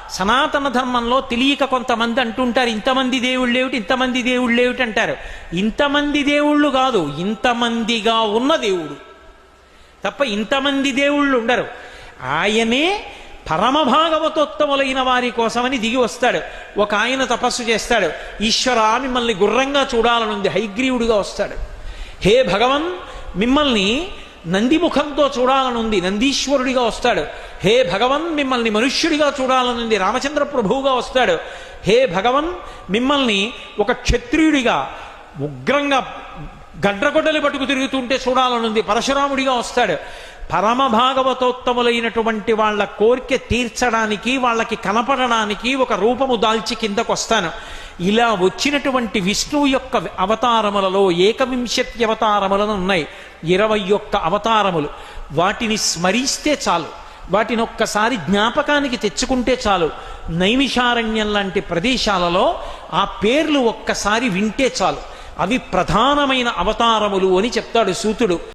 సనాతన ధర్మంలో తెలియక కొంతమంది అంటుంటారు, ఇంతమంది దేవుళ్ళు ఏమిటి, ఇంతమంది దేవుళ్ళు ఏమిటి అంటారు. ఇంతమంది దేవుళ్ళు కాదు, ఇంతమందిగా ఉన్న దేవుడు తప్ప ఇంతమంది దేవుళ్ళు ఉండరు. ఆయనే పరమభాగవతోత్తములైన వారి కోసమని దిగి వస్తాడు. ఒక ఆయన తపస్సు చేస్తాడు, ఈశ్వరా మిమ్మల్ని గుర్రంగా చూడాలనుంది, హైగ్రీవుడిగా వస్తాడు. హే భగవన్ మిమ్మల్ని నందిముఖంతో చూడాలనుంది, నందీశ్వరుడిగా వస్తాడు. హే భగవన్ మిమ్మల్ని మనుష్యుడిగా చూడాలనుంది, రామచంద్ర ప్రభువుగా వస్తాడు. హే భగవన్ మిమ్మల్ని ఒక క్షత్రియుడిగా ఉగ్రంగా గడ్రగొడ్డలి పట్టుకు తిరుగుతుంటే చూడాలనుంది, పరశురాముడిగా వస్తాడు. పరమభాగవతోత్తములైనటువంటి వాళ్ళ కోరిక తీర్చడానికి, వాళ్ళకి కనపడడానికి ఒక రూపము దాల్చి కిందకు వస్తాను. ఇలా వచ్చినటువంటి విష్ణువు యొక్క అవతారములలో 21 అవతారములను ఉన్నాయి, 21 అవతారములు. వాటిని స్మరిస్తే చాలు, వాటిని ఒక్కసారి జ్ఞాపకానికి తెచ్చుకుంటే చాలు. నైమిషారణ్యం లాంటి ప్రదేశాలలో ఆ పేర్లు ఒక్కసారి వింటే చాలు. అవి ప్రధానమైన అవతారములు అని చెప్తాడు సూతుడు.